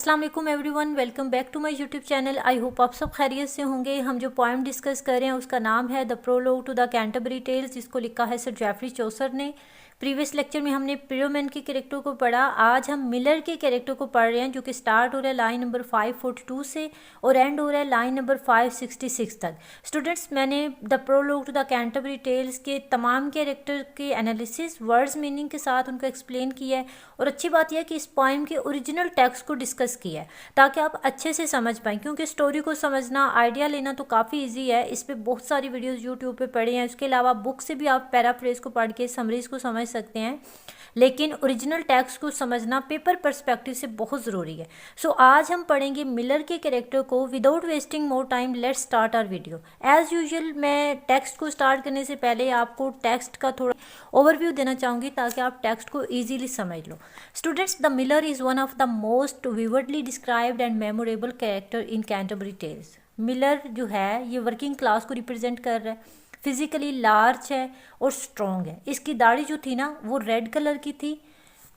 अस्सलाम वालेकुम everyone, welcome back to my YouTube channel. I hope आप सब खैरियत से होंगे। हम जो पोएम डिस्कस कर रहे हैं उसका नाम है the prologue to the Canterbury tales, जिसको लिखा है सर जेफरी चौसर ने। प्रीवियस लेक्चर में हमने पिरोमैन के कैरेक्टर को पढ़ा। आज हम मिलर के कैरेक्टर को पढ़ रहे हैं, जो कि स्टार्ट हो रहा है लाइन नंबर 542 से और एंड हो रहा है लाइन नंबर 566 तक। स्टूडेंट्स, मैंने the prologue to the Canterbury tales के तमाम कैरेक्टर के एनालिसिस वर्ड्स मीनिंग के साथ उनको एक्सप्लेन किया है। और अच्छी बात यह है कि इस पोएम के ओरिजिनल टेक्स्ट को डिस्कस किया है ताकि आप अच्छे से समझ पाएँ, क्योंकि स्टोरी को समझना, आइडिया लेना तो काफ़ी ईजी है। इस पर बहुत सारी वीडियोज़ यूट्यूब पर पढ़े हैं। इसके अलावा बुक से भी आप पैराफ्रेज को पढ़ के समरीज को समझ सकते हैं, लेकिन ओरिजिनल टेक्स्ट को समझना पेपर पर्सपेक्टिव से बहुत ज़रूरी है। सो आज हम पढ़ेंगे मिलर के कैरेक्टर को। Without wasting more time let's start our video. As usual मैं टेक्स्ट को स्टार्ट करने से पहले आपको टेक्स्ट का थोड़ा ओवरव्यू देना चाहूँगी ताकि आप टेक्स्ट को ईजीली समझ लो। Students, the miller is one of the most vividly described and memorable character in Canterbury Tales. Miller जो है ये वर्किंग क्लास को रिप्रेजेंट कर रहा है। फिजिकली लार्ज है और स्ट्रॉन्ग है। इसकी दाढ़ी जो थी ना वो रेड कलर की थी,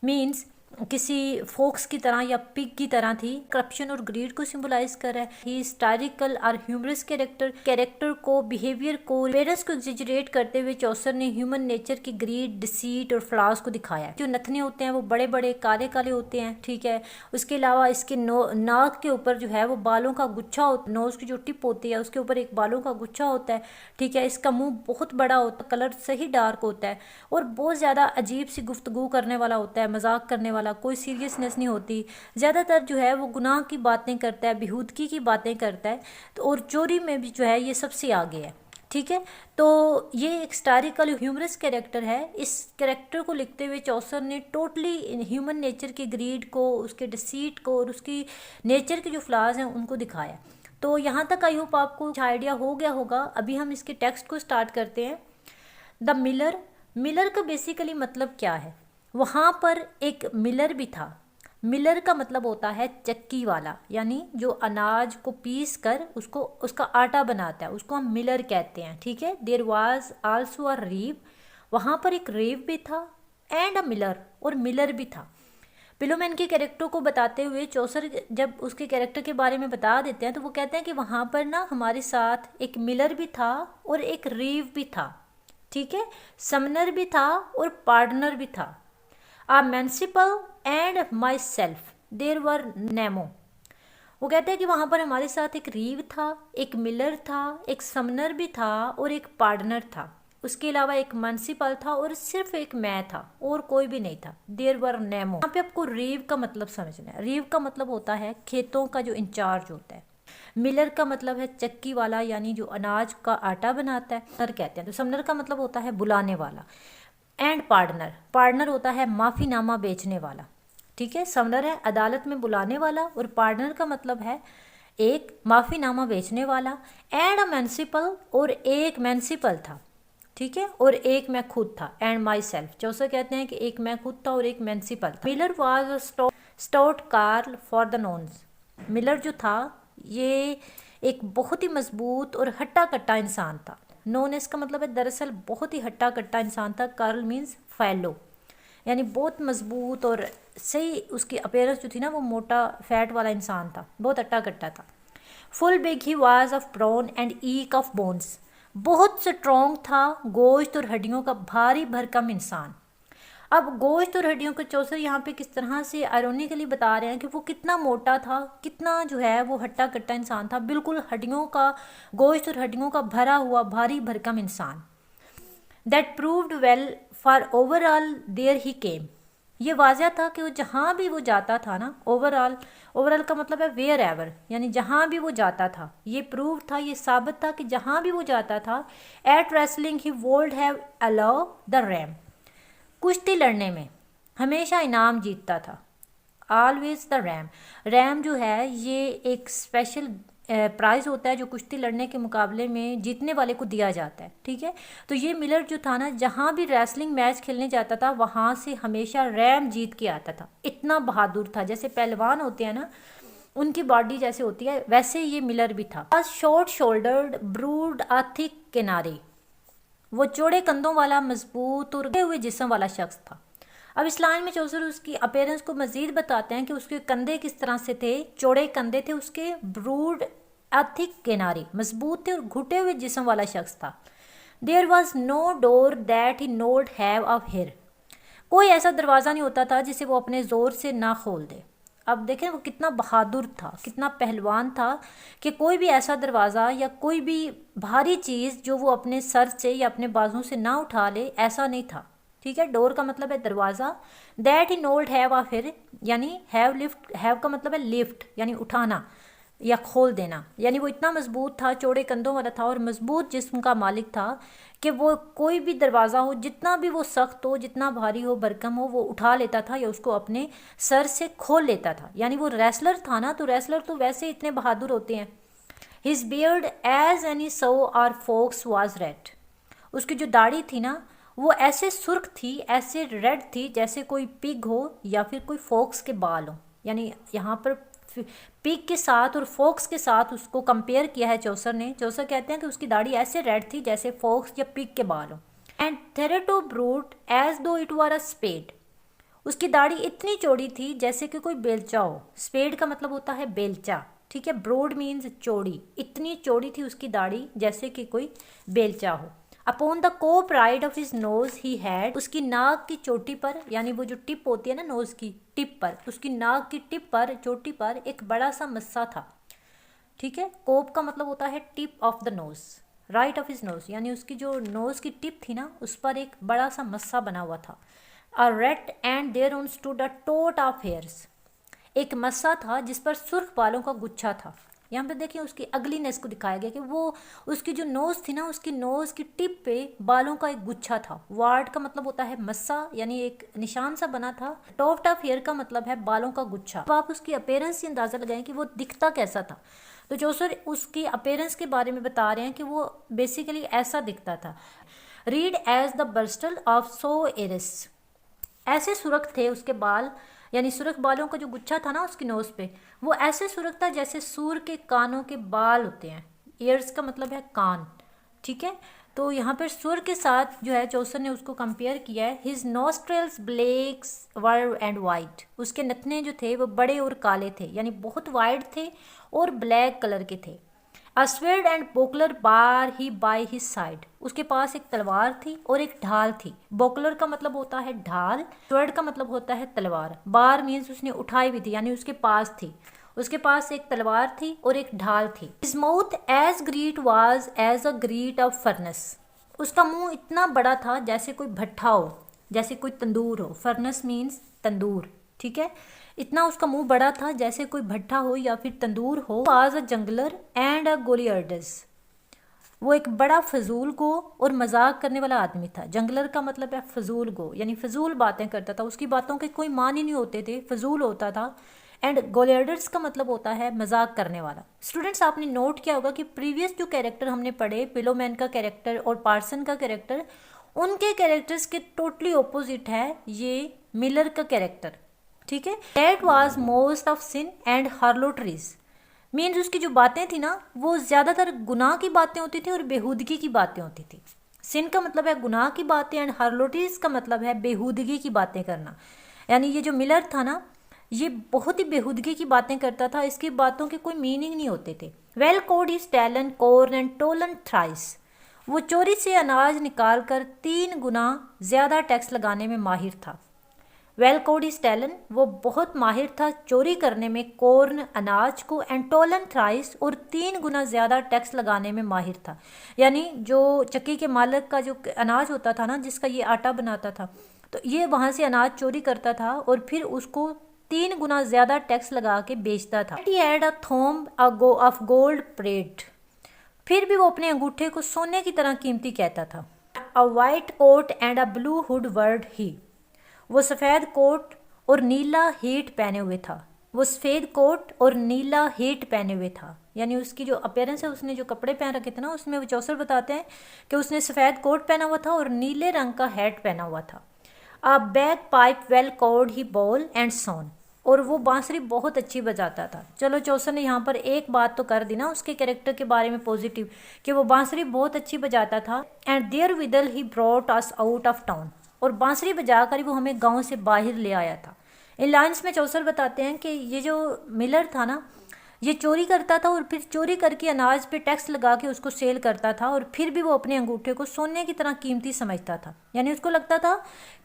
मीन्स किसी फोक्स की तरह या पिग की तरह थी। करप्शन और ग्रीड को सिंबलाइज कर रहा है। ही हिस्टोरिकल और ह्यूमरस कैरेक्टर को, बिहेवियर को, पेरेंट्स को एग्जेजरेट करते हुए चौसर ने ह्यूमन नेचर की ग्रीड, डिसीट और फ्लॉज को दिखाया है। जो नथने होते हैं वो बड़े बड़े काले काले होते हैं, ठीक है। उसके अलावा इसके नाक के ऊपर जो है वो बालों का गुच्छा होता है। नोज की जो टिप होती है उसके ऊपर एक बालों का गुच्छा होता है, ठीक है। इसका मुंह बहुत बड़ा होता है, कलर सही डार्क होता है और बहुत ज़्यादा अजीब सी गुफ्तगू करने वाला होता है, मजाक करने वाला, कोई सीरियसनेस नहीं होती। ज़्यादातर जो है वो गुनाह की बातें करता है, बेहूदगी की बातें करता है। तो और चोरी में भी जो है ये सबसे आगे है, ठीक है। तो ये एक हिस्टोरिकल ह्यूमरस कैरेक्टर है। इस कैरेक्टर को लिखते हुए चौसर ने टोटली ह्यूमन नेचर की ग्रीड को, उसके डिसीट को और उसकी नेचर के जो फ्लॉज हैं उनको दिखाया। तो यहाँ तक आई होप आपको आइडिया हो गया होगा। अभी हम इसके टेक्स्ट को स्टार्ट करते हैं। द मिलर का बेसिकली मतलब क्या है? वहाँ पर एक मिलर भी था। मिलर का मतलब होता है चक्की वाला, यानी जो अनाज को पीस कर उसका आटा बनाता है, उसको हम मिलर कहते हैं, ठीक है। देयर वाज आल्सो अ रीव, वहाँ पर एक रीव भी था, एंड अ मिलर, और मिलर भी था। पिलोमैन के कैरेक्टर को बताते हुए चौसर जब उसके कैरेक्टर के बारे में बता देते हैं तो वो कहते हैं कि वहाँ पर ना हमारे साथ एक मिलर भी था और एक रीव भी था, ठीक है। समनर भी था और पार्टनर भी था। A municipal and myself there were namo. वो कहते हैं कि वहाँ पर हमारे साथ एक रीव था, एक मिलर था, एक समनर भी था और एक पार्टनर था। उसके अलावा एक म्यूनिसिपल था और सिर्फ एक मैं था और कोई भी नहीं था। देर वर नेमो। यहाँ पे आपको रीव का मतलब समझना है। रीव का मतलब होता है खेतों का जो इंचार्ज होता है। मिलर का मतलब है चक्की वाला, यानी जो अनाज का आटा बनाता है, समनर कहते हैं। तो समनर का मतलब होता है बुलाने वाला। एंड पार्टनर होता है माफ़ीनामा बेचने वाला, ठीक है। समनर है अदालत में बुलाने वाला और पार्टनर का मतलब है एक माफ़ीनामा बेचने वाला। एंड अ म्यूनिसिपल, और एक म्यूनिसिपल था, ठीक है, और एक मैं खुद था। एंड माई सेल्फ, चौसर कहते हैं कि एक मैं खुद था और एक म्यूनिसिपल था। Miller was a stout carl for the nones. Miller जो था ये एक बहुत ही मजबूत और हट्टा कट्टा इंसान था। नोनेस का मतलब है दरअसल बहुत ही हट्टा कट्टा इंसान था। कार्ल मीन्स फैलो, यानी बहुत मजबूत और सही उसकी अपीयरेंस जो थी ना वो मोटा फैट वाला इंसान था, बहुत हट्टा कट्टा था। Full big he was of brown and ईक of bones. बहुत स्ट्रॉन्ग था, गोश्त और हड्डियों का भारी भरकम इंसान। अब गोश्त और हड्डियों का चौसर यहाँ पे किस तरह से आयरोनिकली बता रहे हैं कि वो कितना मोटा था, कितना जो है वो हट्टा कट्टा इंसान था, बिल्कुल हड्डियों का, गोश्त और हड्डियों का भरा हुआ भारी भरकम इंसान। That proved well for overall there he came. ये वाजह था कि वो जहाँ भी वो जाता था ना, ओवरऑल का मतलब है वेयर एवर, यानी जहाँ भी वो जाता था। ये प्रूव था, ये साबित था कि जहाँ भी वो जाता था, at wrestling he would have always the ram. कुश्ती लड़ने में हमेशा इनाम जीतता था। ऑलवेज द रैम जो है ये एक स्पेशल प्राइज़ होता है जो कुश्ती लड़ने के मुकाबले में जीतने वाले को दिया जाता है, ठीक है। तो ये मिलर जो था ना, जहाँ भी रेसलिंग मैच खेलने जाता था वहाँ से हमेशा रैम जीत के आता था। इतना बहादुर था, जैसे पहलवान होते हैं ना उनकी बॉडी जैसे होती है वैसे ये मिलर भी था। Short shouldered brood a thick किनारे, वो चौड़े कंधों वाला मजबूत और हुए जिस्म वाला शख्स था। अब इस लाइन में चौसर उसकी अपीयरेंस को मजीद बताते हैं कि उसके कंधे किस तरह से थे, चौड़े कंधे थे उसके, ब्रूड थिक किनारे मजबूत थे और घुटे हुए जिस्म वाला शख्स था। There was no door that he nod have a hear, कोई ऐसा दरवाज़ा नहीं होता था जिसे वो अपने ज़ोर से ना खोल दे। अब देखें वो कितना बहादुर था, कितना पहलवान था कि कोई भी ऐसा दरवाज़ा या कोई भी भारी चीज़ जो वो अपने सर से या अपने बाजुओं से ना उठा ले, ऐसा नहीं था। ठीक है, डोर का मतलब है दरवाज़ा, दैट ही नोल्ड हैव आ फिर यानी हैव लिफ्ट, हैव का मतलब है लिफ्ट यानी उठाना या खोल देना, यानी वो इतना मजबूत था, चौड़े कंधों वाला था और मजबूत जिस्म का मालिक था कि वो कोई भी दरवाज़ा हो, जितना भी वो सख्त हो, जितना भारी हो, भरकम हो, वो उठा लेता था या उसको अपने सर से खोल लेता था। यानी वो रेसलर था ना, तो रेसलर तो वैसे इतने बहादुर होते हैं। His beard as any sow or fox was red, उसकी जो दाढ़ी थी ना वो ऐसे सुर्ख थी, ऐसे रेड थी जैसे कोई पिग हो या फिर कोई फोक्स के बाल हो। यानी यहाँ पर पिग के साथ और फोक्स के साथ उसको कंपेयर किया है चौसर ने। चौसर कहते हैं कि उसकी दाढ़ी ऐसे रेड थी जैसे फोक्स या पिग के बाल हो। एंड थेरेटो ब्रूट एज दो इट वर अ स्पेड, उसकी दाढ़ी इतनी चौड़ी थी जैसे कि कोई बेलचा हो। स्पेड का मतलब होता है बेलचा, ठीक है। ब्रॉड मीन्स चौड़ी, इतनी चौड़ी थी उसकी दाढ़ी जैसे कि कोई बेलचा हो। Upon the cop right of his nose he had, उसकी नाक की चोटी पर, यानी वो जो टिप होती है ना नोज की टिप पर, उसकी नाक की टिप पर, चोटी पर एक बड़ा सा मस्सा था। ठीक है, कोप का मतलब होता है tip of the nose, right of his knows, यानी उसकी जो नोज की टिप थी ना उस पर एक बड़ा सा मस्सा बना हुआ था। A wart and there on stood a टोट ऑफ हेयर्स, एक मस्सा था जिस पर सुर्ख बालों का गुच्छा था। यहाँ पे देखिए उसकी अगलीनेस को दिखाया गया कि वो उसकी जो नोज़ थी ना उसकी नोज़ की टिप पे बालों का एक गुच्छा था। वार्ड का मतलब होता है मस्सा, यानी एक निशान सा बना था। टॉफ्ट ऑफ हेयर का मतलब है बालों का गुच्छा। अब आप उसकी अपीयरेंस से अंदाज़ा लगाएं कि वो दिखता कैसा था। तो जो सर उसकी अपीयरेंस के बारे में बता रहे हैं कि वो बेसिकली ऐसा दिखता था। Red as the bristle of sow ears, ऐसे सुर्ख थे उसके बाल, यानी सुर्ख बालों का जो गुच्छा था ना उसकी नोज़ पे, वो ऐसे सुर्ख था जैसे सूर के कानों के बाल होते हैं। ईयर्स का मतलब है कान, ठीक है। तो यहाँ पर सुर के साथ जो है चौसर ने उसको कंपेयर किया है। His nostrils blacks were and white, उसके नथने जो थे वो बड़े और काले थे, यानी बहुत वाइट थे और ब्लैक कलर के थे। A sword and buckler bare he by his side, उसके पास एक तलवार थी और एक ढाल थी। बोकलर का मतलब होता है ढाल, स्वेड का मतलब होता है तलवार। बार मीन्स उसने उठाई हुई थी, यानी उसके पास थी। उसके पास एक तलवार थी और एक ढाल थी। His mouth as great was as a great of furnace, उसका मुंह इतना बड़ा था जैसे कोई भट्ठा हो, जैसे कोई तंदूर हो। फर्नेस मीन्स तंदूर, ठीक है। इतना उसका मुंह बड़ा था जैसे कोई भट्ठा हो या फिर तंदूर हो। Was a jangler and a goliards, वो एक बड़ा फजूल गो और मजाक करने वाला आदमी था। जंगलर का मतलब है फजूल गो, यानी फजूल बातें करता था, उसकी बातों के कोई मान ही नहीं होते थे, फजूल होता था। एंड गोलियर्डस का मतलब होता है मजाक करने वाला। स्टूडेंट्स आपने नोट किया होगा कि प्रीवियस जो कैरेक्टर हमने पढ़े, पिलोमैन का कैरेक्टर और पार्सन का कैरेक्टर, उनके कैरेक्टर्स के टोटली ऑपोजिट है ये मिलर का कैरेक्टर, ठीक है। That was most of sin and harlotries, means उसकी जो बातें थी ना वो ज़्यादातर गुनाह की बातें होती थी और बेहूदगी की बातें होती थी। सिन का मतलब है गुनाह की बातें एंड हार्लोटरीज का मतलब है बेहूदगी की बातें करना। यानी ये जो मिलर था ना ये बहुत ही बेहूदगी की बातें करता था, इसकी बातों के कोई मीनिंग नहीं होते थे। Well code is talent corn and Tollens thrice, वो चोरी से अनाज निकाल कर 3 गुना ज़्यादा टैक्स लगाने में माहिर था। वेल कोड इज टैलन, वो बहुत माहिर था चोरी करने में, कॉर्न अनाज को, एंड टोलन थ्राइस और 3 गुना ज़्यादा टैक्स लगाने में माहिर था। यानी जो चक्की के मालिक का जो अनाज होता था ना जिसका ये आटा बनाता था, तो ये वहाँ से अनाज चोरी करता था और फिर उसको 3 गुना ज़्यादा टैक्स लगा के बेचता था। He had a tomb of gold plate, फिर भी वो अपने अंगूठे को सोने की तरह कीमती कहता था। A white coat and a blue hood wore he, वो सफ़ेद कोट और नीला हीट पहने हुए था। वो सफ़ेद कोट और नीला हीट पहने हुए था, यानी उसकी जो अपीयरेंस है, उसने जो कपड़े पहन रखे थे ना उसमें वो चौसर बताते हैं कि उसने सफ़ेद कोट पहना हुआ था और नीले रंग का हैट पहना हुआ था। A bagpipe well could he blow and sound, और वो बांसुरी बहुत अच्छी बजाता था। चलो चौसर ने यहाँ पर एक बात तो कर दी ना उसके कैरेक्टर के बारे में पॉजिटिव, कि वो बांसुरी बहुत अच्छी बजाता था। And therewithal he brought us out of town, और बांसुरी बजाकर वो हमें गांव से बाहर ले आया था। इन लाइन्स में चौसर बताते हैं कि ये जो मिलर था ना, ये चोरी करता था और फिर चोरी करके अनाज पे टैक्स लगा के उसको सेल करता था, और फिर भी वो अपने अंगूठे को सोने की तरह कीमती समझता था। यानी उसको लगता था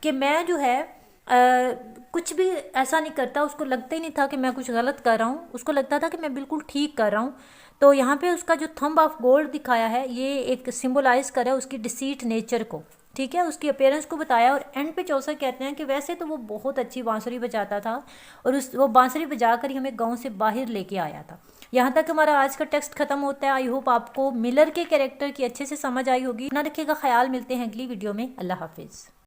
कि मैं जो है कुछ भी ऐसा नहीं करता, उसको लगता ही नहीं था कि मैं कुछ गलत कर रहा हूँ, उसको लगता था कि मैं बिल्कुल ठीक कर रहा हूँ। तो यहाँ पे उसका जो थंब ऑफ गोल्ड दिखाया है, ये एक सिंबलाइज कर रहा है उसकी डिसीट नेचर को, ठीक है, उसकी अपीयरेंस को बताया। और एंड पे चौसर कहते हैं कि वैसे तो वो बहुत अच्छी बांसुरी बजाता था और वो बांसुरी बजा कर ही हमें गांव से बाहर लेके आया था। यहाँ तक हमारा आज का टेक्स्ट खत्म होता है। आई होप आपको मिलर के कैरेक्टर की अच्छे से समझ आई होगी। ना रखिएगा ख्याल, मिलते हैं अगली वीडियो में। अल्लाह हाफिज़।